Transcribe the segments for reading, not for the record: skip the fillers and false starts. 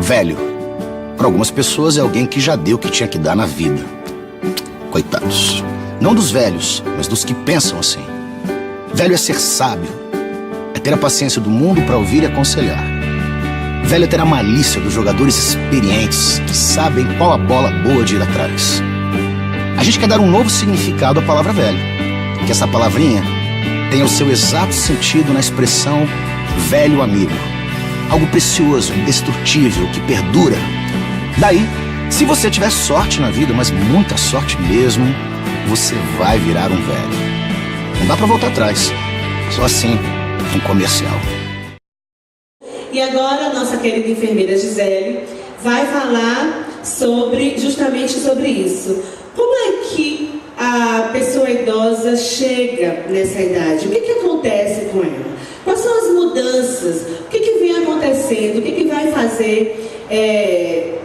Velho, para algumas pessoas é alguém que já deu o que tinha que dar na vida. Coitados. Não dos velhos, mas dos que pensam assim. Velho é ser sábio, é ter a paciência do mundo para ouvir e aconselhar. Velho é ter a malícia dos jogadores experientes que sabem qual a bola boa de ir atrás. A gente quer dar um novo significado à palavra velho, que essa palavrinha tenha o seu exato sentido na expressão velho amigo. Algo precioso, indestrutível, que perdura. Daí, se você tiver sorte na vida, mas muita sorte mesmo, você vai virar um velho. Não dá pra voltar atrás. Só assim, um comercial. E agora a nossa querida enfermeira Gisele vai falar justamente sobre isso. Como é que a pessoa idosa chega nessa idade? O que acontece com ela? Quais são as mudanças? O que vem acontecendo? O que vai fazer?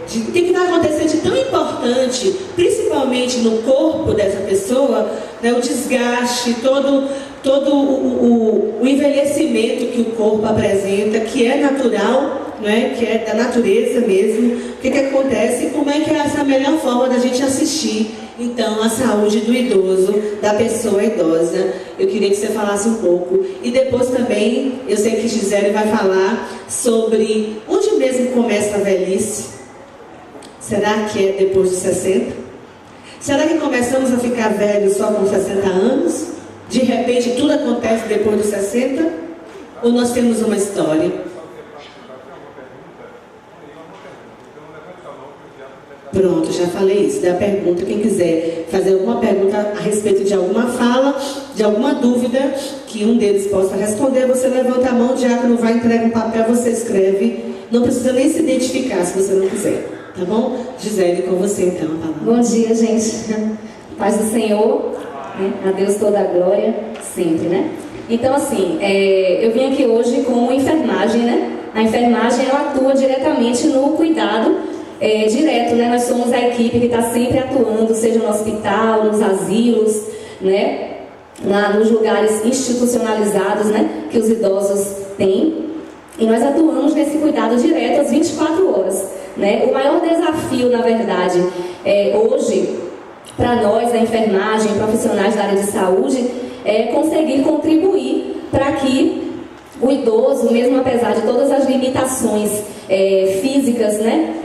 O que vai acontecer de tão importante, principalmente no corpo dessa pessoa, né, o desgaste, todo o envelhecimento que o corpo apresenta, que é natural, né, que é da natureza mesmo. O que acontece e como é que é essa melhor forma da gente assistir, então, a saúde do idoso, da pessoa idosa. Eu queria que você falasse um pouco. E depois também, eu sei que Gisele vai falar sobre onde mesmo começa a velhice. Será que é depois dos 60? Será que começamos a ficar velhos só com 60 anos? De repente tudo acontece depois dos 60? Ou nós temos uma história? Pronto, já falei isso. Dá pergunta, quem quiser fazer alguma pergunta a respeito de alguma fala, de alguma dúvida que um deles possa responder, você levanta a mão, o diácono vai entregar um papel, você escreve. Não precisa nem se identificar se você não quiser. Tá bom? Gisele, com você então a palavra. Bom dia, gente. Paz do Senhor, né? A Deus toda a glória, sempre, né? Então, assim, eu vim aqui hoje com enfermagem, né? A enfermagem, ela atua diretamente no cuidado direto, né? Nós somos a equipe que está sempre atuando, seja no hospital, nos asilos, né? Nos lugares institucionalizados, né? Que os idosos têm. E nós atuamos nesse cuidado direto às 24 horas, né? O maior desafio, na verdade, hoje, para nós da enfermagem, profissionais da área de saúde, é conseguir contribuir para que o idoso, mesmo apesar de todas as limitações físicas, né?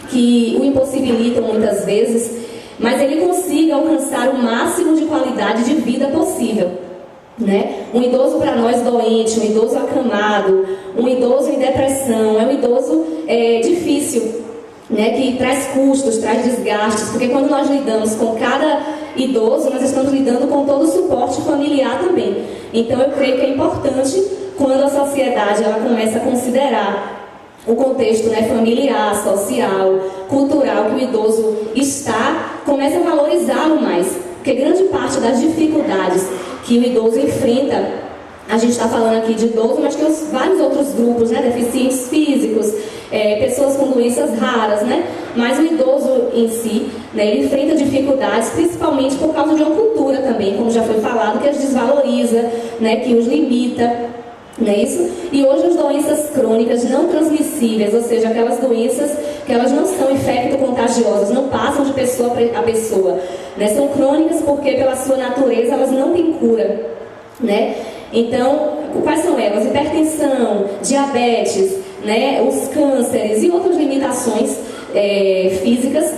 Que o impossibilitam muitas vezes, mas ele consiga alcançar o máximo de qualidade de vida possível, né? Um idoso para nós doente, um idoso acamado, um idoso em depressão, é um idoso difícil, né? Que traz custos, traz desgastes, porque quando nós lidamos com cada idoso, nós estamos lidando com todo o suporte familiar também. Então eu creio que é importante, quando a sociedade ela começa a considerar o contexto, né, familiar, social, cultural que o idoso está, começa a valorizá-lo mais, porque grande parte das dificuldades que o idoso enfrenta, a gente está falando aqui de idoso, mas tem vários outros grupos, né, deficientes físicos, pessoas com doenças raras, né, mas o idoso em si, né, ele enfrenta dificuldades principalmente por causa de uma cultura também, como já foi falado, que as desvaloriza, né, que os limita. Não é isso? E hoje as doenças crônicas não transmissíveis, ou seja, aquelas doenças que elas não são infecto-contagiosas, não passam de pessoa a pessoa, né? São crônicas porque pela sua natureza elas não têm cura, né? Então, quais são elas? Hipertensão, diabetes, né? Os cânceres e outras limitações físicas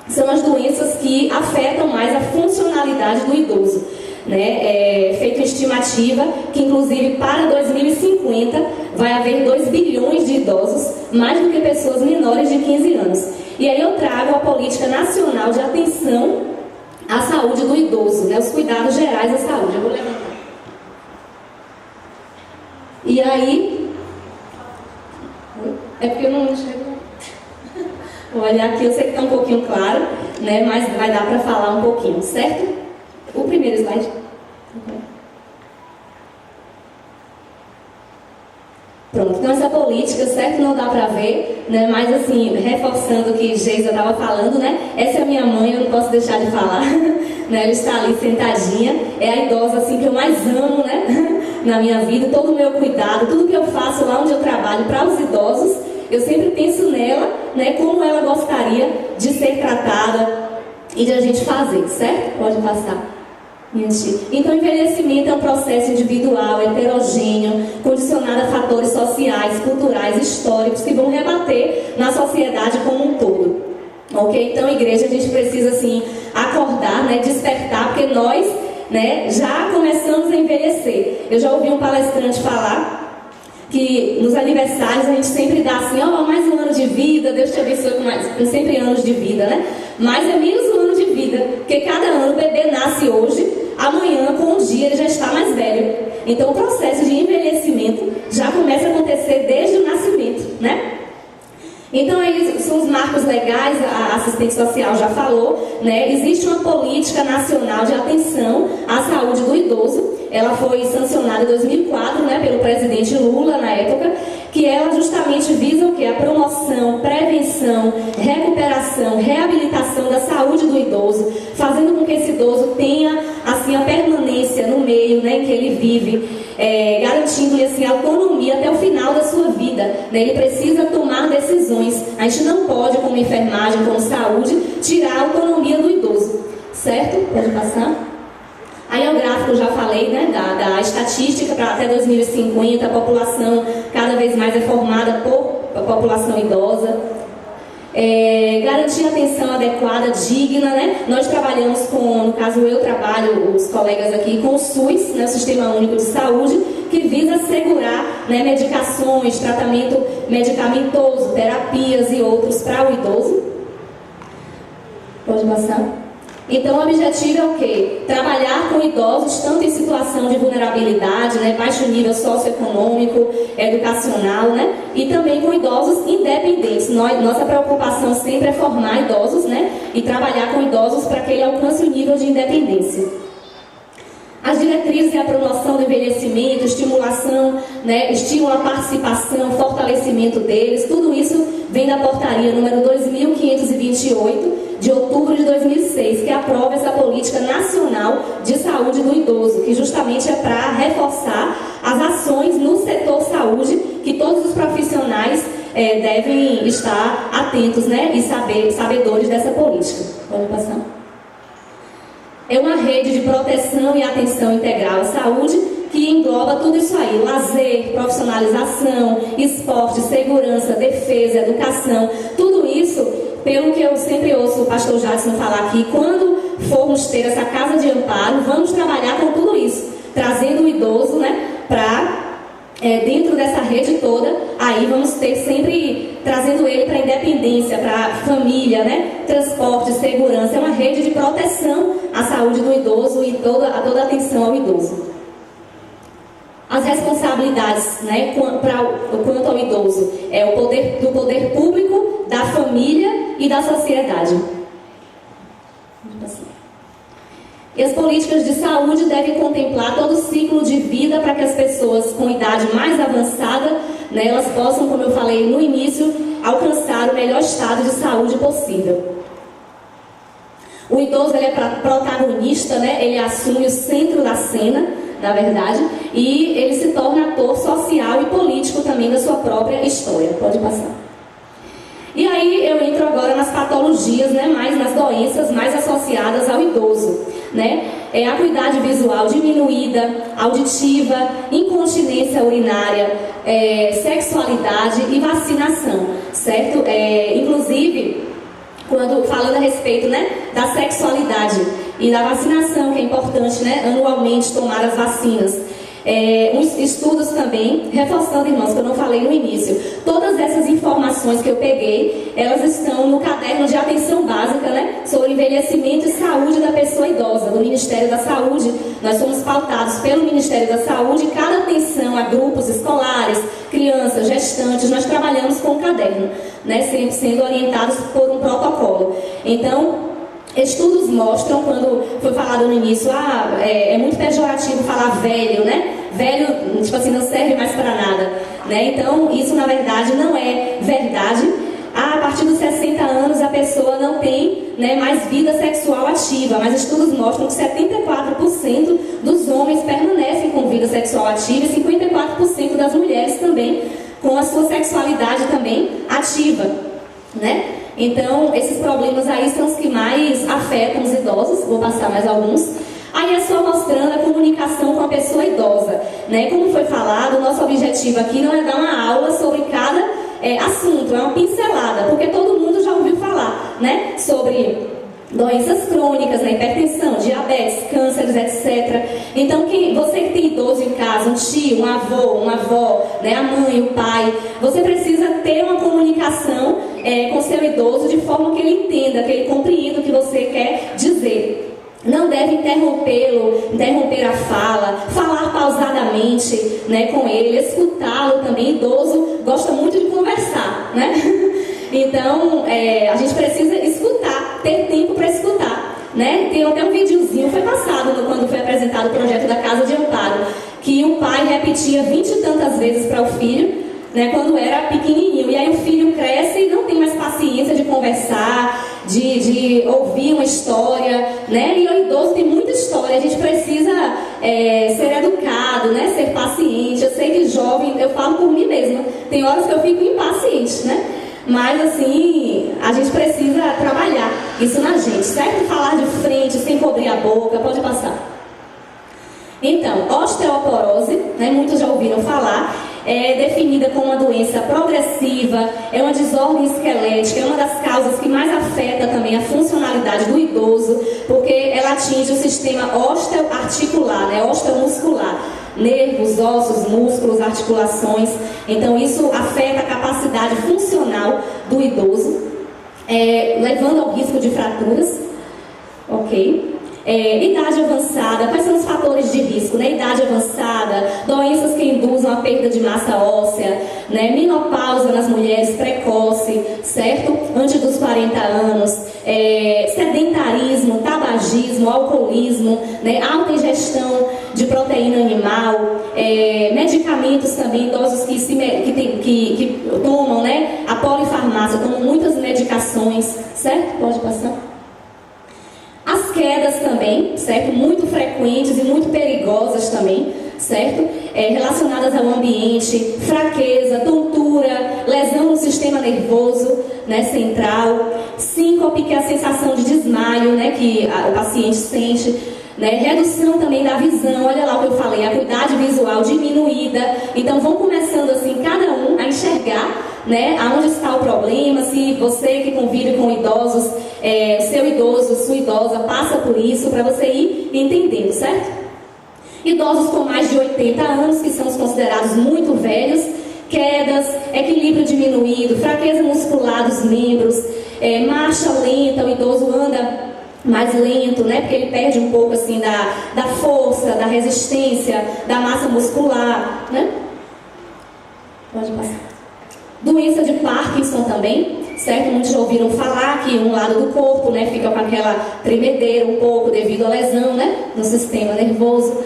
são as doenças que afetam mais a funcionalidade do idoso. Né, feito estimativa que inclusive para 2050 vai haver 2 bilhões de idosos, mais do que pessoas menores de 15 anos. E aí eu trago a Política Nacional de Atenção à Saúde do Idoso, né, os cuidados gerais da saúde. Eu vou levantar. E aí, é porque eu não enxergo. Vou olhar aqui, eu sei que está um pouquinho claro, né, mas vai dar para falar um pouquinho, certo? O primeiro slide. Pronto, então essa política, certo, não dá pra ver, né? Mas assim, reforçando o que Geisa estava falando, né? Essa é a minha mãe, eu não posso deixar de falar, né? Ela está ali sentadinha, é a idosa assim que eu mais amo, né? Na minha vida, todo o meu cuidado, tudo que eu faço lá onde eu trabalho para os idosos, eu sempre penso nela, né, como ela gostaria de ser tratada e de a gente fazer, certo? Pode passar. Então, o envelhecimento é um processo individual, heterogêneo, condicionado a fatores sociais, culturais, históricos, que vão rebater na sociedade como um todo. Ok? Então, igreja, a gente precisa, assim, acordar, né, despertar, porque nós, né, já começamos a envelhecer. Eu já ouvi um palestrante falar que nos aniversários a gente sempre dá assim, ó, mais um ano de vida, Deus te abençoe com sempre anos de vida, né? Mas é menos um ano de vida, porque cada ano o bebê nasce hoje, amanhã, com um dia, ele já está mais velho. Então, o processo de envelhecimento já começa a acontecer desde o nascimento, né? Então, aí são os marcos legais, a assistente social já falou, né? Existe uma política nacional de atenção à saúde do idoso. Ela foi sancionada em 2004, né, pelo presidente Lula, na época, que ela justamente visa o quê? A promoção, prevenção, recuperação, reabilitação da saúde do idoso, fazendo com que esse idoso tenha, assim, a permanência no meio, né, em que ele vive, garantindo-lhe, assim, a autonomia até o final da sua vida, né? Ele precisa tomar decisões. A gente não pode, como enfermagem, como saúde, tirar a autonomia do idoso, certo? Pode passar? Aí é o gráfico, eu já falei, né, da estatística para até 2050, a população cada vez mais é formada por população idosa. Garantir atenção adequada, digna, né? Nós trabalhamos com, no caso eu trabalho, os colegas aqui, com o SUS, né, o Sistema Único de Saúde, que visa assegurar, né, medicações, tratamento medicamentoso, terapias e outros para o idoso. Pode passar? Então, o objetivo é o quê? Trabalhar com idosos, tanto em situação de vulnerabilidade, né, baixo nível socioeconômico, educacional, né, e também com idosos independentes. Nossa preocupação sempre é formar idosos, né, e trabalhar com idosos para que ele alcance o nível de independência. As diretrizes e a promoção do envelhecimento, estimulação, né, estímulo à participação, fortalecimento deles, tudo isso vem da portaria número 2528, de outubro de 2006, que aprova essa política nacional de saúde do idoso, que justamente é para reforçar as ações no setor saúde, que todos os profissionais devem estar atentos, né, e sabedores dessa política. Pode passar. É uma rede de proteção e atenção integral à saúde que engloba tudo isso aí: lazer, profissionalização, esporte, segurança, defesa, educação. Tudo isso, pelo que eu sempre ouço o pastor Jadson falar aqui, quando formos ter essa casa de amparo, vamos trabalhar com tudo isso, trazendo o idoso, né, para dentro dessa rede toda. Aí vamos ter sempre trazendo ele para a independência, para a família, né, transporte, segurança. É uma rede de proteção à saúde do idoso e toda a atenção ao idoso. As responsabilidades, né, quanto ao idoso é o poder do poder público, da família e da sociedade. E as políticas de saúde devem contemplar todo o ciclo de vida para que as pessoas com idade mais avançada, né, elas possam, como eu falei no início, alcançar o melhor estado de saúde possível. O idoso, ele é protagonista, né, ele assume o centro da cena, na verdade, e ele se torna ator social e político também da sua própria história. Pode passar. E aí eu entro agora nas patologias, né, mais nas doenças mais associadas ao idoso, né? Acuidade visual diminuída, auditiva, incontinência urinária, sexualidade e vacinação, certo? Inclusive, falando a respeito, né, da sexualidade e da vacinação, que é importante, né, anualmente tomar as vacinas. Uns estudos também, reforçando, irmãos, que eu não falei no início, todas essas informações que eu peguei, elas estão no caderno de atenção básica, né, sobre envelhecimento e saúde da pessoa idosa, do Ministério da Saúde. Nós somos pautados pelo Ministério da Saúde. Cada atenção a grupos escolares, crianças, gestantes, nós trabalhamos com o caderno, né, sempre sendo orientados por um protocolo. Então, estudos mostram, quando foi falado no início, é muito pejorativo falar velho, né? Velho, tipo assim, não serve mais para nada, né? Então, isso na verdade não é verdade. A partir dos 60 anos a pessoa não tem, né, mais vida sexual ativa, mas estudos mostram que 74% dos homens permanecem com vida sexual ativa e 54% das mulheres também com a sua sexualidade também ativa, né? Então, esses problemas aí são os que mais afetam os idosos. Vou passar mais alguns. Aí é só mostrando a comunicação com a pessoa idosa, né? Como foi falado, o nosso objetivo aqui não é dar uma aula sobre cada assunto, é uma pincelada, porque todo mundo já ouviu falar, né? Sobre doenças crônicas, né? Hipertensão, diabetes, cânceres, etc. Então, você que tem idoso em casa, um tio, um avô, uma avó, né? A mãe, o pai, você precisa ter uma comunicação com seu idoso de forma que ele entenda, que ele compreenda o que você quer dizer. Não deve interromper a fala, falar pausadamente, né, com ele, escutá-lo também. Idoso gosta muito de conversar, né? Então, a gente precisa escutar, ter tempo para escutar, né? Tem até um videozinho, foi passado quando foi apresentado o projeto da Casa de Amparo, que o pai repetia 20 e tantas vezes para o filho, né, quando era pequenininho. E aí o filho cresce e não tem mais paciência de conversar, de ouvir uma história, né? E o idoso tem muita história, a gente precisa ser educado, né? Ser paciente. Eu sei que jovem, eu falo por mim mesma, tem horas que eu fico impaciente, né? Mas assim, a gente precisa trabalhar isso na gente, certo? Falar de frente, sem cobrir a boca. Pode passar. Então, osteoporose, né? Muitos já ouviram falar. É definida como uma doença progressiva, é uma desordem esquelética, é uma das causas que mais afeta também a funcionalidade do idoso, porque ela atinge o sistema osteoarticular, né, osteomuscular, nervos, ossos, músculos, articulações. Então isso afeta a capacidade funcional do idoso, levando ao risco de fraturas. Ok? Idade avançada, quais são os fatores de risco, né? Idade avançada, doenças que induzam a perda de massa óssea, né? Menopausa nas mulheres precoce, certo? Antes dos 40 anos, sedentarismo, tabagismo, alcoolismo, né? Alta ingestão de proteína animal, medicamentos também, idosos que tomam, né? A polifarmácia, tomam muitas medicações, certo? Pode passar. As quedas também, certo? Muito frequentes e muito perigosas também, certo? Relacionadas ao ambiente, fraqueza, tontura, lesão no sistema nervoso, né, central, síncope, que é a sensação de desmaio, né, que o paciente sente, né? Redução também da visão, olha lá o que eu falei, a acuidade visual diminuída. Então vão começando assim, cada um a enxergar, né, aonde está o problema. Se você que convive com idosos, seu idoso, sua idosa passa por isso, para você ir entendendo, certo? Idosos com mais de 80 anos, que são os considerados muito velhos, quedas, equilíbrio diminuído, fraqueza muscular dos membros, marcha lenta, o idoso anda mais lento, né? Porque ele perde um pouco assim da força, da resistência, da massa muscular, né? Pode passar. Doença de Parkinson também, certo? Muitos já ouviram falar que um lado do corpo, né, fica com aquela tremedeira um pouco devido à lesão, né, no sistema nervoso.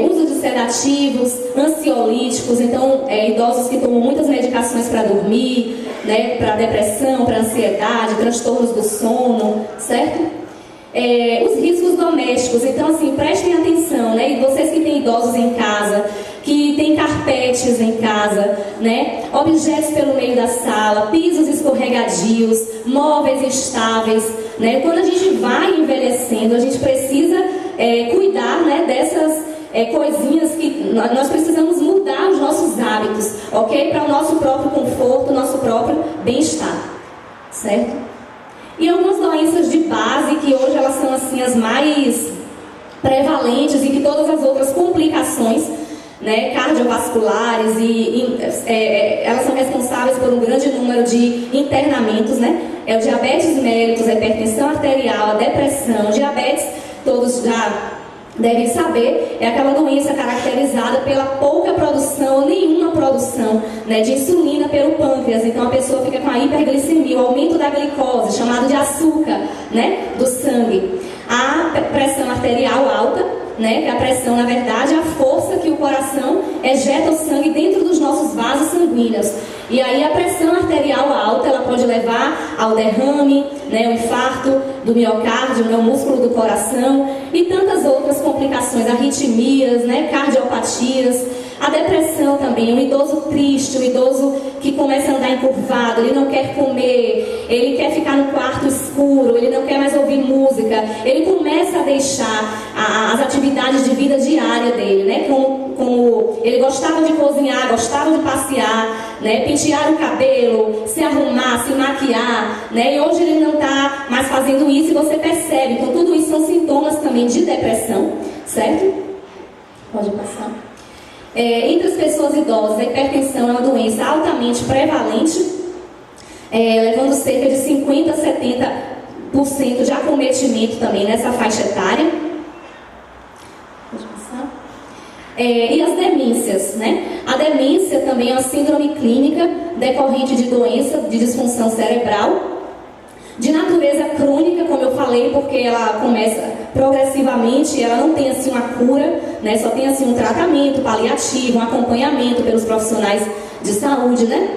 Uso de sedativos, ansiolíticos, então idosos que tomam muitas medicações para dormir, né, para depressão, para ansiedade, transtornos do sono, certo? Os riscos domésticos, então assim, prestem atenção, né? E vocês que têm idosos em casa, que têm carpetes em casa, né? Objetos pelo meio da sala, pisos escorregadios, móveis instáveis, né? Quando a gente vai envelhecendo, a gente precisa cuidar, né, dessas coisinhas que nós precisamos mudar os nossos hábitos, ok? Para o nosso próprio conforto, o nosso próprio bem-estar, certo? E algumas doenças de base que hoje elas são assim as mais prevalentes e que todas as outras complicações, né, cardiovasculares elas são responsáveis por um grande número de internamentos, né? O diabetes mellitus, a hipertensão arterial, a depressão, diabetes, todos já devem saber, é aquela doença caracterizada pela pouca produção ou nenhuma produção, né, de insulina pelo pâncreas. Então a pessoa fica com a hiperglicemia, o aumento da glicose, chamado de açúcar, né, do sangue. A pressão arterial alta, né, que a pressão, na verdade, é a força que o coração ejeta o sangue dentro dos nossos vasos sanguíneos. E aí a pressão arterial alta, ela pode levar ao derrame, né, o infarto do miocárdio, né, o músculo do coração e tantas outras complicações, arritmias, né, cardiopatias. A depressão também, o idoso triste, o idoso que começa a andar encurvado, ele não quer comer, ele quer ficar no quarto escuro, ele não quer mais ouvir música, ele começa a deixar as atividades de vida diária dele, né? Como ele gostava de cozinhar, gostava de passear, né? Pentear o cabelo, se arrumar, se maquiar, né? E hoje ele não está mais fazendo isso e você percebe. Então tudo isso são sintomas também de depressão, certo? Pode passar. Entre as pessoas idosas, a hipertensão é uma doença altamente prevalente, levando cerca de 50% a 70% de acometimento também nessa faixa etária. Pode passar. E as demências, né? A demência também é uma síndrome clínica decorrente de doença de disfunção cerebral, de natureza crônica, como eu falei, porque ela começa progressivamente, ela não tem assim uma cura, né? Só tem assim um tratamento paliativo, um acompanhamento pelos profissionais de saúde, né?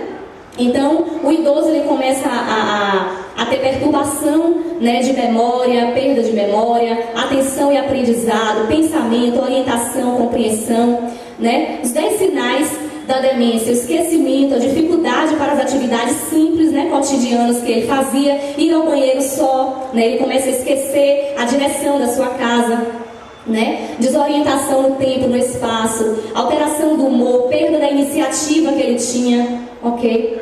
Então, o idoso ele começa a ter perturbação, né, de memória, perda de memória, atenção e aprendizado, pensamento, orientação, compreensão, né? Os 10 sinais da demência: o esquecimento, a dificuldade para as atividades simples, né, cotidianas que ele fazia, ir ao banheiro só, né, ele começa a esquecer a direção da sua casa, né, desorientação no tempo, no espaço, alteração do humor, perda da iniciativa que ele tinha, ok?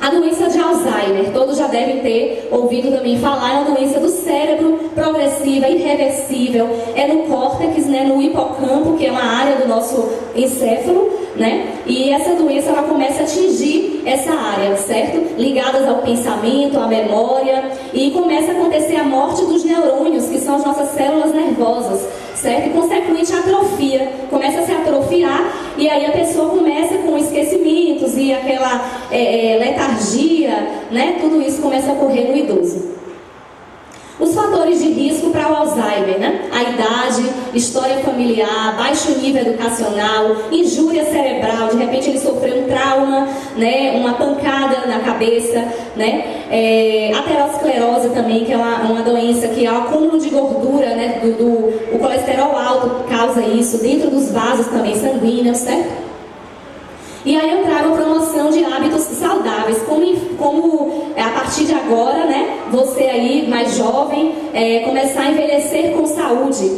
A doença de Alzheimer, todos já devem ter ouvido também falar, é uma doença do cérebro progressiva, irreversível, é no córtex, né, no hipocampo, que é uma área do nosso encéfalo, né, e essa doença ela começa a atingir essa área, certo? Ligadas ao pensamento, à memória, e começa a acontecer a morte dos neurônios, que são as nossas células nervosas, certo? E consequente a atrofia, começa a se atrofiar, e aí a pessoa começa com esquecimentos e aquela letargia, né? Tudo isso começa a ocorrer no idoso. Os fatores de risco para o Alzheimer, né? A idade, história familiar, baixo nível educacional, injúria cerebral, de repente ele sofreu um trauma, né? Uma pancada na cabeça, né? Aterosclerose também, que é uma doença que é o acúmulo de gordura, né? O colesterol alto causa isso, dentro dos vasos também sanguíneos, certo? E aí eu trago a promoção de hábitos saudáveis, como a partir de agora, né, você aí mais jovem, começar a envelhecer com saúde.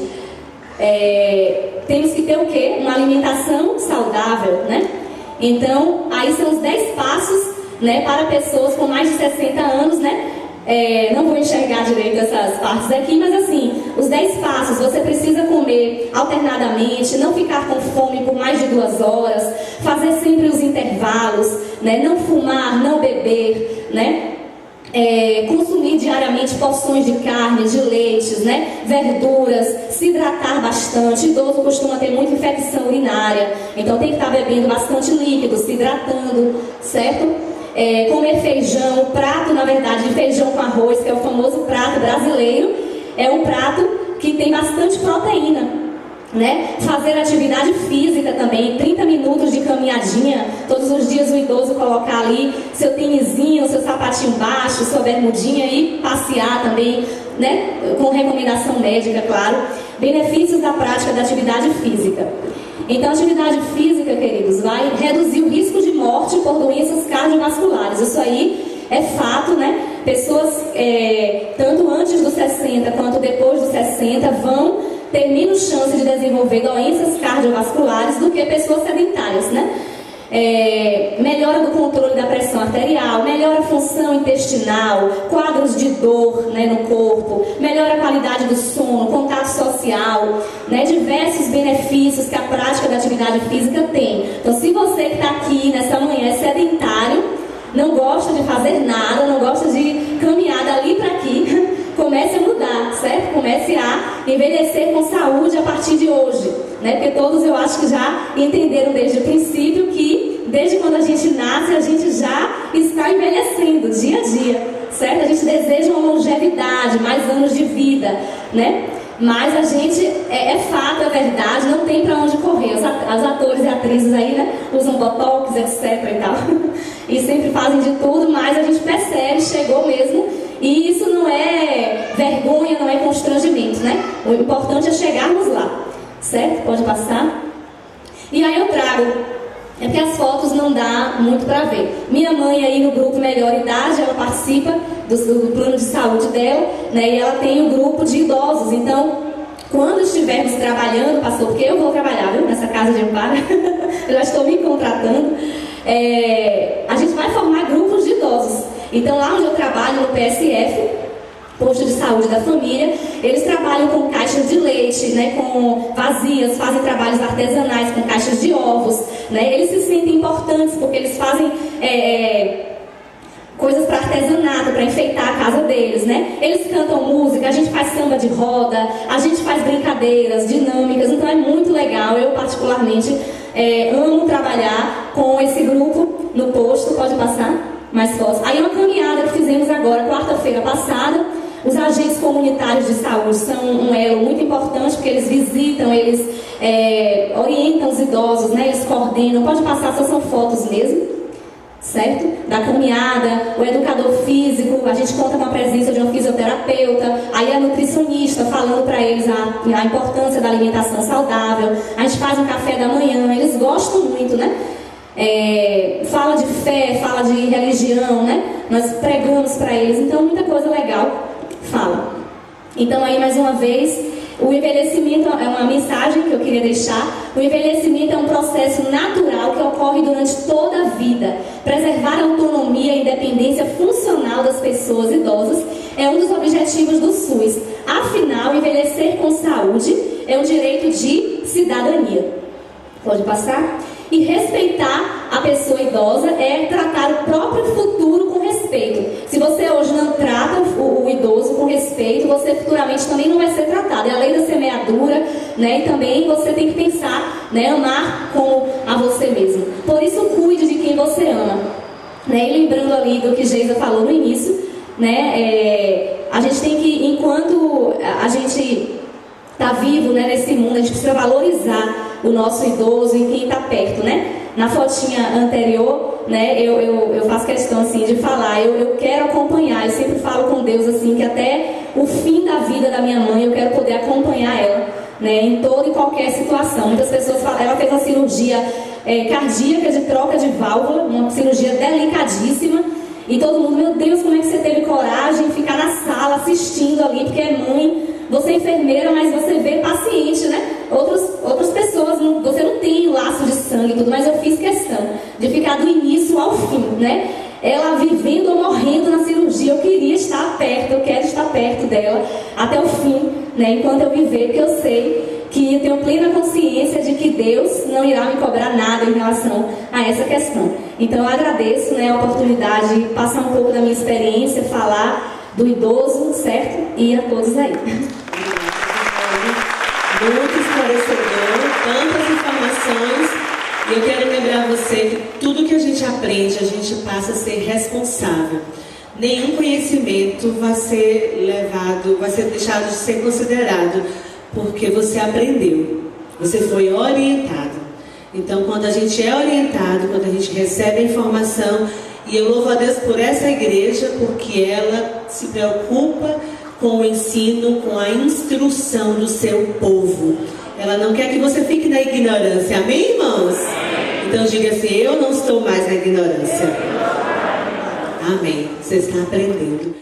Temos que ter o quê? Uma alimentação saudável, né? Então, aí são os 10 passos, né, para pessoas com mais de 60 anos, né? Não vou enxergar direito essas partes aqui, mas assim, os 10 passos: você precisa comer alternadamente, não ficar com fome por mais de 2 horas, fazer sempre os intervalos, né? Não fumar, não beber, né? Consumir diariamente porções de carne, de leites, né? Verduras, se hidratar bastante. O idoso costuma ter muita infecção urinária, então tem que estar bebendo bastante líquido, se hidratando, certo? Comer feijão, prato, na verdade, de feijão com arroz, que é o famoso prato brasileiro, é um prato que tem bastante proteína, né? Fazer atividade física também, 30 minutos de caminhadinha, todos os dias o idoso colocar ali seu tênisinho, seu sapatinho baixo, sua bermudinha e passear também, né? Com recomendação médica, claro. Benefícios da prática da atividade física. Então, a atividade física, queridos, vai reduzir o risco de morte por doenças cardiovasculares. Isso aí é fato, né? Pessoas, tanto antes dos 60 quanto depois dos 60, ter menos chance de desenvolver doenças cardiovasculares do que pessoas sedentárias, né? Melhora do controle da pressão arterial, melhora a função intestinal, quadros de dor, né, no corpo, melhora a qualidade do sono, contato social, né, diversos benefícios que a prática da atividade física tem. Então, se você que está aqui nessa manhã é sedentário, não gosta de fazer nada, não gosta de caminhar dali para aqui, comece a mudar, certo? Comece a envelhecer com saúde a partir de hoje, né? Porque todos eu acho que já entenderam desde o princípio que desde quando a gente nasce a gente já está envelhecendo dia a dia, certo? A gente deseja uma longevidade, mais anos de vida, né? Mas a gente, é fato, é verdade, não tem para onde correr. Os atores e atrizes aí, né, usam botox, etc e tal, e sempre fazem de tudo, mas a gente percebe, chegou mesmo, e isso não é vergonha, não é constrangimento, né? O importante é chegarmos lá, certo? Pode passar. E aí eu trago, é porque as fotos não dá muito para ver. Minha mãe aí no grupo Melhor Idade, ela participa do plano de saúde dela, né? E ela tem o grupo de idosos. Então, quando estivermos trabalhando, pastor, porque eu vou trabalhar, viu, nessa casa de amparo, eu já estou me contratando, a gente vai formar grupos de idosos. Então, lá onde eu trabalho, no PSF, Posto de Saúde da Família, eles trabalham com caixas de leite, né, com vazias, fazem trabalhos artesanais com caixas de ovos, né? Eles se sentem importantes porque eles fazem coisas para artesanato, para enfeitar a casa deles, né? Eles cantam música, a gente faz samba de roda, a gente faz brincadeiras dinâmicas, então é muito legal. Eu particularmente amo trabalhar com esse grupo no posto. Pode passar mais fotos. Aí uma caminhada que fizemos agora, quarta-feira passada. Os agentes comunitários de saúde são um elo muito importante, porque eles visitam, eles orientam os idosos, né? Eles coordenam. Pode passar, só são fotos mesmo, certo? Da caminhada, o educador físico, a gente conta com a presença de um fisioterapeuta, aí a nutricionista falando para eles a importância da alimentação saudável. A gente faz um café da manhã, eles gostam muito, né? Fala de fé, fala de religião, né? Nós pregamos para eles, então muita coisa legal fala. Então aí mais uma vez, o envelhecimento é uma mensagem que eu queria deixar. O envelhecimento é um processo natural que ocorre durante toda a vida. Preservar a autonomia e independência funcional das pessoas idosas é um dos objetivos do SUS. Afinal, envelhecer com saúde é um direito de cidadania. Pode passar? E respeitar a pessoa idosa é tratar o próprio futuro com respeito. Se você hoje não trata o idoso com respeito, você futuramente também não vai ser tratado. É a lei da semeadura, né? E também você tem que pensar, né? Amar como a você mesmo. Por isso, cuide de quem você ama, né? E lembrando ali do que Geisa falou no início, né? A gente tem que, enquanto a gente está vivo, né, nesse mundo, a gente precisa valorizar o nosso idoso e quem está perto, né? Na fotinha anterior, né, eu faço questão assim de falar, eu quero acompanhar, eu sempre falo com Deus assim que até o fim da vida da minha mãe eu quero poder acompanhar ela, né, em toda e qualquer situação. Muitas pessoas falam, ela fez uma cirurgia cardíaca de troca de válvula, uma cirurgia delicadíssima, e todo mundo, meu Deus, como é que você teve coragem de ficar na sala assistindo ali, porque é mãe. Você é enfermeira, mas você vê paciente, né? Outras pessoas, você não tem laço de sangue e tudo, mas eu fiz questão de ficar do início ao fim, né? Ela vivendo ou morrendo na cirurgia, eu queria estar perto, eu quero estar perto dela até o fim, né? Enquanto eu viver, porque eu sei que eu tenho plena consciência de que Deus não irá me cobrar nada em relação a essa questão. Então eu agradeço, né, a oportunidade de passar um pouco da minha experiência, falar do idoso, certo? E a todos aí. Muito esclarecedor, tantas informações. E eu quero lembrar você que tudo que a gente aprende, a gente passa a ser responsável. Nenhum conhecimento vai ser deixado de ser considerado, porque você aprendeu, você foi orientado. Então, quando a gente é orientado, quando a gente recebe a informação, e eu louvo a Deus por essa igreja, porque ela se preocupa com o ensino, com a instrução do seu povo. Ela não quer que você fique na ignorância. Amém, irmãos? Então diga assim, eu não estou mais na ignorância. Amém. Você está aprendendo.